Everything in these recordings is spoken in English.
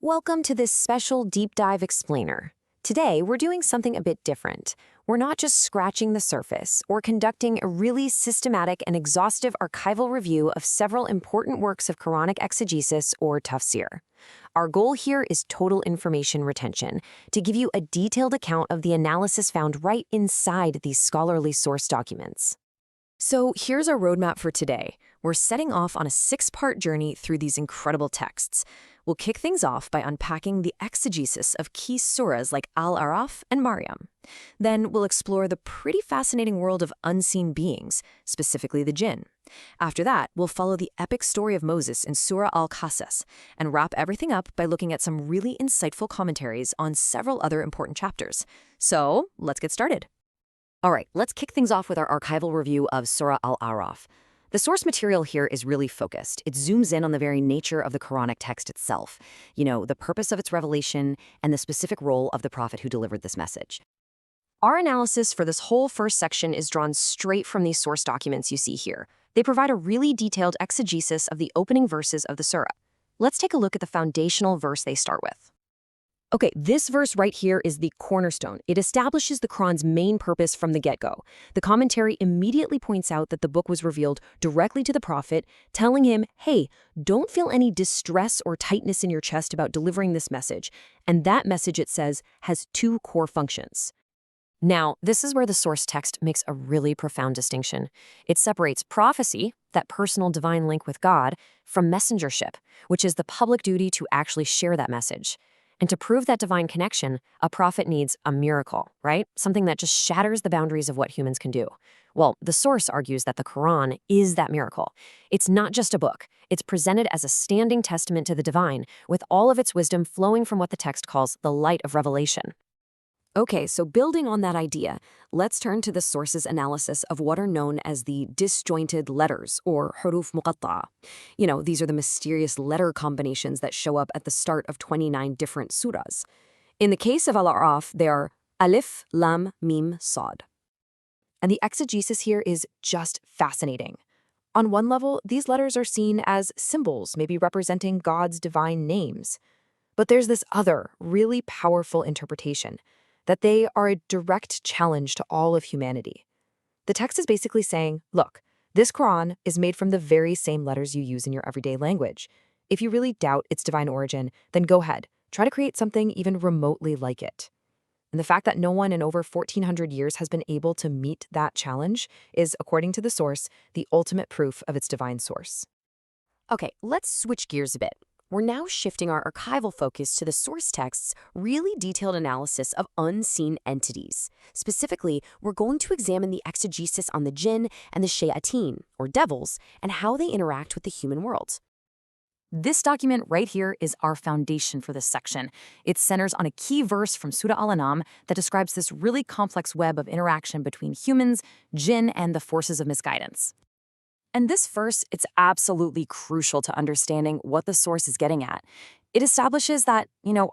Welcome to this special deep dive explainer. Today, we're doing something a bit different. We're not just scratching the surface or conducting a really systematic and exhaustive archival review of several important works of Quranic exegesis or Tafsir. Our goal here is total information retention, to give you a detailed account of the analysis found right inside these scholarly source documents. So here's our roadmap for today. We're setting off on a 6-part journey through these incredible texts. We'll kick things off by unpacking the exegesis of key surahs like Al-Araf and Maryam. Then we'll explore the pretty fascinating world of unseen beings, specifically the jinn. After that, we'll follow the epic story of Moses in Surah Al-Qasas and wrap everything up by looking at some really insightful commentaries on several other important chapters. So let's get started. All right, let's kick things off with our archival review of Surah Al-Araf. The source material here is really focused. It zooms in on the very nature of the Quranic text itself, the purpose of its revelation and the specific role of the prophet who delivered this message. Our analysis for this whole first section is drawn straight from these source documents you see here. They provide a really detailed exegesis of the opening verses of the surah. Let's take a look at the foundational verse they start with. Okay, this verse right here is the cornerstone. It establishes the Quran's main purpose from the get-go. The commentary immediately points out that the book was revealed directly to the prophet, telling him, hey, don't feel any distress or tightness in your chest about delivering this message. And that message, it says, has 2 core functions. Now, this is where the source text makes a really profound distinction. It separates prophecy, that personal divine link with God, from messengership, which is the public duty to actually share that message. And to prove that divine connection, a prophet needs a miracle, right? Something that just shatters the boundaries of what humans can do. Well, the source argues that the Quran is that miracle. It's not just a book. It's presented as a standing testament to the divine, with all of its wisdom flowing from what the text calls the light of revelation. Okay, so building on that idea, let's turn to the source's analysis of what are known as the disjointed letters, or huruf muqatta'a. These are the mysterious letter combinations that show up at the start of 29 different surahs. In the case of Al-A'raf, they are alif, lam, mim, sad. And the exegesis here is just fascinating. On one level, these letters are seen as symbols, maybe representing God's divine names. But there's this other, really powerful interpretation, that they are a direct challenge to all of humanity. The text is basically saying, look, this Quran is made from the very same letters you use in your everyday language. If you really doubt its divine origin, then go ahead, try to create something even remotely like it. And the fact that no one in over 1,400 years has been able to meet that challenge is, according to the source, the ultimate proof of its divine source. Okay, let's switch gears a bit. We're now shifting our archival focus to the source text's really detailed analysis of unseen entities. Specifically, we're going to examine the exegesis on the jinn and the shayateen, or devils, and how they interact with the human world. This document right here is our foundation for this section. It centers on a key verse from Surah Al-An'am that describes this really complex web of interaction between humans, jinn, and the forces of misguidance. And this verse, it's absolutely crucial to understanding what the source is getting at. It establishes that,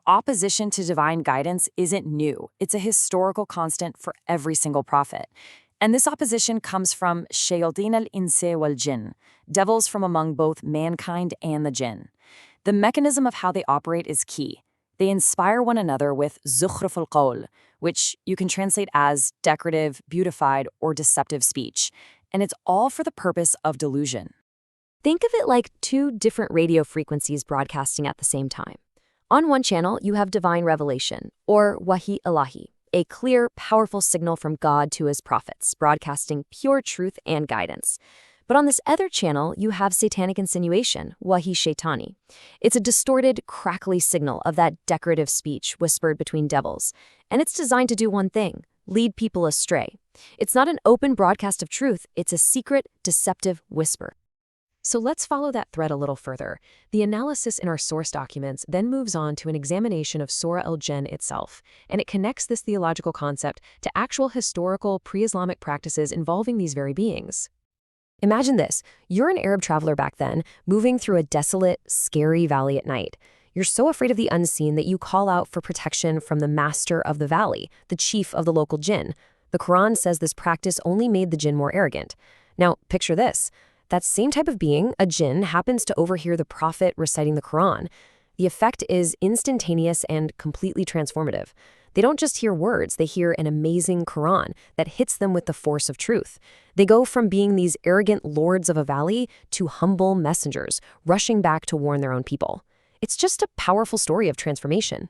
opposition to divine guidance isn't new. It's a historical constant for every single prophet. And this opposition comes from shayateen al-insi wal jinn, devils from among both mankind and the jinn. The mechanism of how they operate is key. They inspire one another with zukhruf al-qawl, which you can translate as decorative, beautified, or deceptive speech. And it's all for the purpose of delusion. Think of it like 2 different radio frequencies broadcasting at the same time. On one channel, you have divine revelation, or wahi ilahi, a clear, powerful signal from God to his prophets, broadcasting pure truth and guidance. But on this other channel, you have satanic insinuation, wahi shaitani. It's a distorted, crackly signal of that decorative speech whispered between devils. And it's designed to do one thing: lead people astray. It's not an open broadcast of truth, it's a secret, deceptive whisper. So let's follow that thread a little further. The analysis in our source documents then moves on to an examination of Surah al-Jinn itself, and it connects this theological concept to actual historical pre-Islamic practices involving these very beings. Imagine this: you're an Arab traveler back then, moving through a desolate, scary valley at night. You're so afraid of the unseen that you call out for protection from the master of the valley, the chief of the local jinn. The Quran says this practice only made the jinn more arrogant. Now, picture this. That same type of being, a jinn, happens to overhear the prophet reciting the Quran. The effect is instantaneous and completely transformative. They don't just hear words, they hear an amazing Quran that hits them with the force of truth. They go from being these arrogant lords of a valley to humble messengers, rushing back to warn their own people. It's just a powerful story of transformation.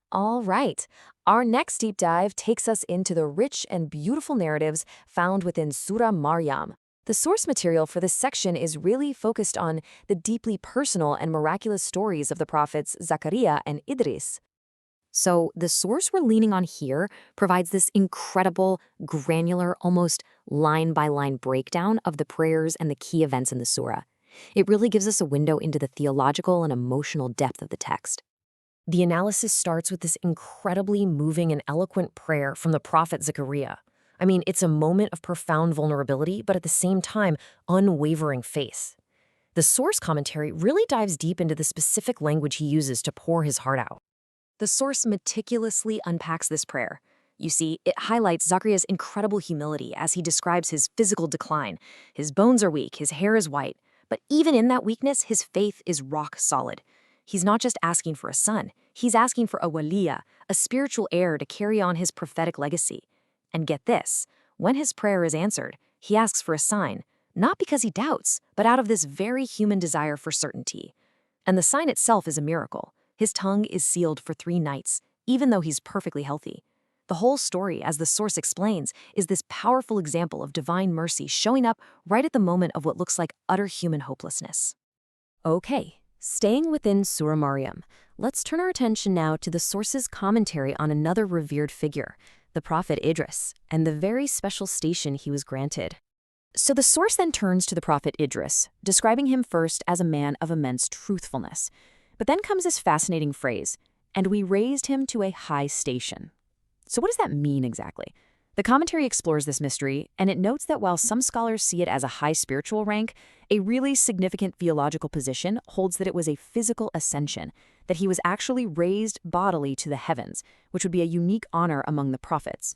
All right, our next deep dive takes us into the rich and beautiful narratives found within Surah Maryam. The source material for this section is really focused on the deeply personal and miraculous stories of the prophets Zakaria and Idris. So the source we're leaning on here provides this incredible, granular, almost line-by-line breakdown of the prayers and the key events in the surah. It really gives us a window into the theological and emotional depth of the text. The analysis starts with this incredibly moving and eloquent prayer from the prophet Zakaria. I mean, it's a moment of profound vulnerability, but at the same time, unwavering faith. The source commentary really dives deep into the specific language he uses to pour his heart out. The source meticulously unpacks this prayer. You see, it highlights Zakaria's incredible humility as he describes his physical decline. His bones are weak, his hair is white, but even in that weakness, his faith is rock solid. He's not just asking for a son, he's asking for a waliya, a spiritual heir to carry on his prophetic legacy. And get this, when his prayer is answered, he asks for a sign, not because he doubts, but out of this very human desire for certainty. And the sign itself is a miracle. His tongue is sealed for 3 nights, even though he's perfectly healthy. The whole story, as the source explains, is this powerful example of divine mercy showing up right at the moment of what looks like utter human hopelessness. Okay, staying within Surah Maryam, let's turn our attention now to the source's commentary on another revered figure, the prophet Idris, and the very special station he was granted. So the source then turns to the prophet Idris, describing him first as a man of immense truthfulness. But then comes this fascinating phrase, and we raised him to a high station. So what does that mean exactly? The commentary explores this mystery, and it notes that while some scholars see it as a high spiritual rank, a really significant theological position holds that it was a physical ascension, that he was actually raised bodily to the heavens, which would be a unique honor among the prophets.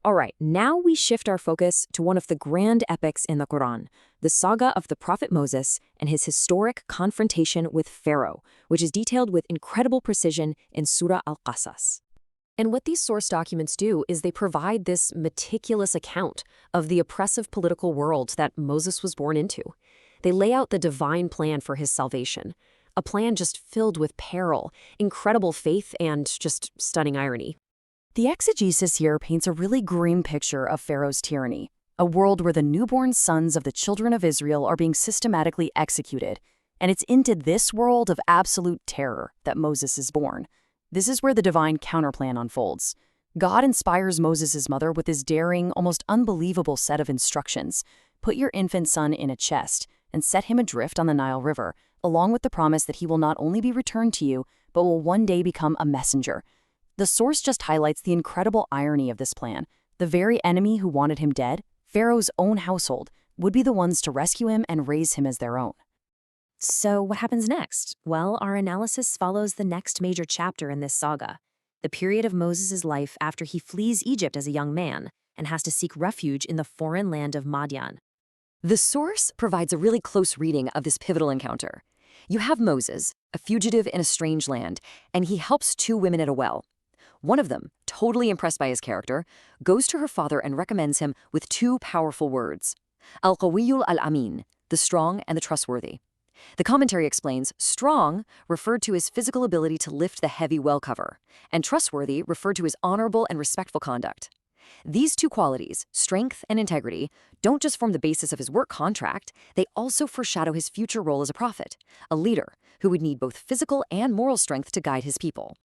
All right, now we shift our focus to one of the grand epics in the Quran, the saga of the prophet Moses and his historic confrontation with Pharaoh, which is detailed with incredible precision in Surah Al-Qasas. And what these source documents do is they provide this meticulous account of the oppressive political world that Moses was born into. They lay out the divine plan for his salvation, a plan just filled with peril, incredible faith, and just stunning irony. The exegesis here paints a really grim picture of Pharaoh's tyranny, a world where the newborn sons of the children of Israel are being systematically executed, and it's into this world of absolute terror that Moses is born. This is where the divine counterplan unfolds. God inspires Moses' mother with his daring, almost unbelievable set of instructions. Put your infant son in a chest and set him adrift on the Nile River, along with the promise that he will not only be returned to you, but will one day become a messenger. The source just highlights the incredible irony of this plan. The very enemy who wanted him dead, Pharaoh's own household, would be the ones to rescue him and raise him as their own. So what happens next? Well, our analysis follows the next major chapter in this saga, the period of Moses' life after he flees Egypt as a young man and has to seek refuge in the foreign land of Madian. The source provides a really close reading of this pivotal encounter. You have Moses, a fugitive in a strange land, and he helps 2 women at a well. One of them, totally impressed by his character, goes to her father and recommends him with 2 powerful words, Al-Qawiyul Al-Amin, the strong and the trustworthy. The commentary explains strong referred to his physical ability to lift the heavy well cover, and trustworthy referred to his honorable and respectful conduct. These 2 qualities, strength and integrity, don't just form the basis of his work contract, they also foreshadow his future role as a prophet, a leader who would need both physical and moral strength to guide his people.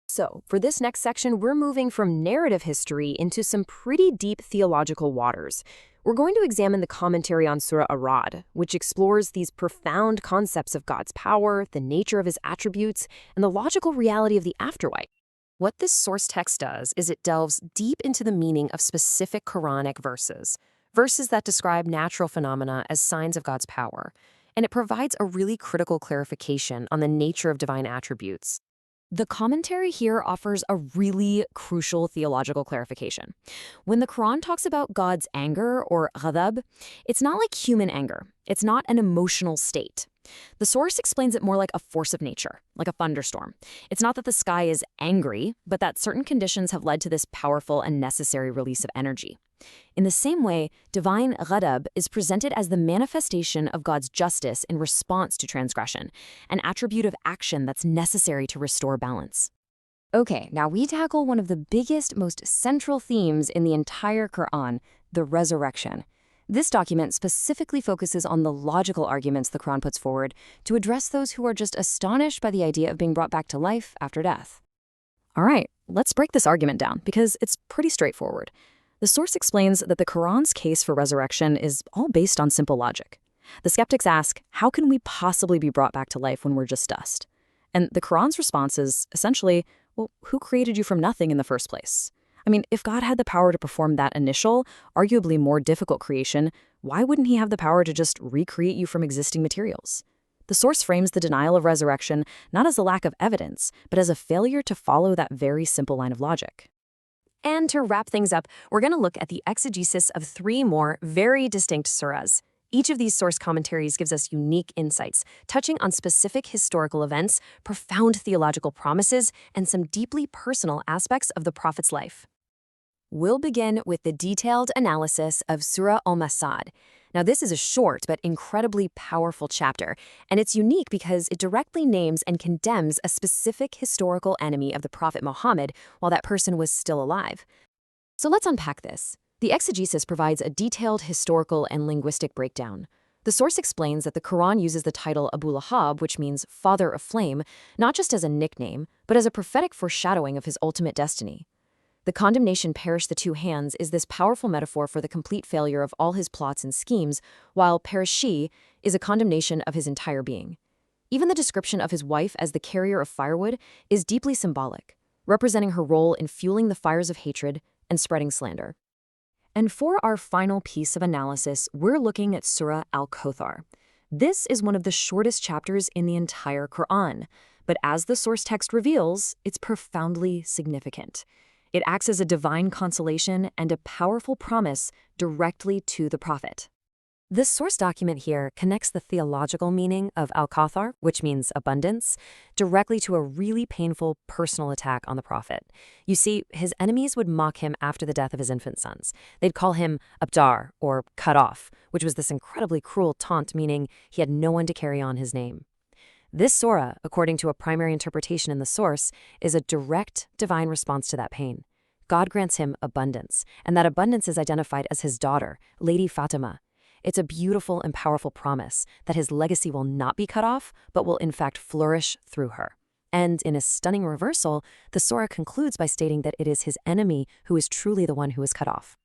So, for this next section, we're moving from narrative history into some pretty deep theological waters. We're going to examine the commentary on Surah Arad, which explores these profound concepts of God's power, the nature of his attributes, and the logical reality of the afterlife. What this source text does is it delves deep into the meaning of specific Quranic verses that describe natural phenomena as signs of God's power, and it provides a really critical clarification on the nature of divine attributes. The commentary here offers a really crucial theological clarification. When the Quran talks about God's anger or ghadab, it's not like human anger. It's not an emotional state. The source explains it more like a force of nature, like a thunderstorm. It's not that the sky is angry, but that certain conditions have led to this powerful and necessary release of energy. In the same way, divine ghadab is presented as the manifestation of God's justice in response to transgression, an attribute of action that's necessary to restore balance. Okay, now we tackle one of the biggest, most central themes in the entire Quran, the resurrection. This document specifically focuses on the logical arguments the Quran puts forward to address those who are just astonished by the idea of being brought back to life after death. All right, let's break this argument down because it's pretty straightforward. The source explains that the Quran's case for resurrection is all based on simple logic. The skeptics ask, how can we possibly be brought back to life when we're just dust? And the Quran's response is essentially, well, who created you from nothing in the first place? I mean, if God had the power to perform that initial, arguably more difficult creation, why wouldn't he have the power to just recreate you from existing materials? The source frames the denial of resurrection not as a lack of evidence, but as a failure to follow that very simple line of logic. And to wrap things up, we're going to look at the exegesis of 3 more very distinct surahs. Each of these source commentaries gives us unique insights, touching on specific historical events, profound theological promises, and some deeply personal aspects of the Prophet's life. We'll begin with the detailed analysis of Surah Al-Masad. Now, this is a short but incredibly powerful chapter, and it's unique because it directly names and condemns a specific historical enemy of the Prophet Muhammad while that person was still alive. So let's unpack this. The exegesis provides a detailed historical and linguistic breakdown. The source explains that the Quran uses the title Abu Lahab, which means father of flame, not just as a nickname, but as a prophetic foreshadowing of his ultimate destiny. The condemnation perish the 2 hands is this powerful metaphor for the complete failure of all his plots and schemes, while perishi is a condemnation of his entire being. Even the description of his wife as the carrier of firewood is deeply symbolic, representing her role in fueling the fires of hatred and spreading slander. And for our final piece of analysis, we're looking at Surah Al-Kawthar. This is one of the shortest chapters in the entire Quran, but as the source text reveals, it's profoundly significant. It acts as a divine consolation and a powerful promise directly to the Prophet. This source document here connects the theological meaning of Al-Kawthar, which means abundance, directly to a really painful personal attack on the Prophet. You see, his enemies would mock him after the death of his infant sons. They'd call him Abtar, or cut off, which was this incredibly cruel taunt meaning he had no one to carry on his name. This surah, according to a primary interpretation in the source, is a direct divine response to that pain. God grants him abundance, and that abundance is identified as his daughter, Lady Fatima. It's a beautiful and powerful promise that his legacy will not be cut off, but will in fact flourish through her. And in a stunning reversal, the surah concludes by stating that it is his enemy who is truly the one who is cut off.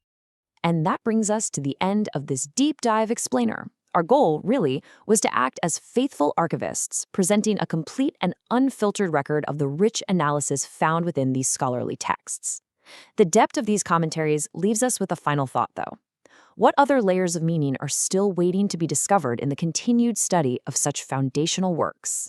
And that brings us to the end of this deep dive explainer. Our goal, really, was to act as faithful archivists, presenting a complete and unfiltered record of the rich analysis found within these scholarly texts. The depth of these commentaries leaves us with a final thought, though. What other layers of meaning are still waiting to be discovered in the continued study of such foundational works?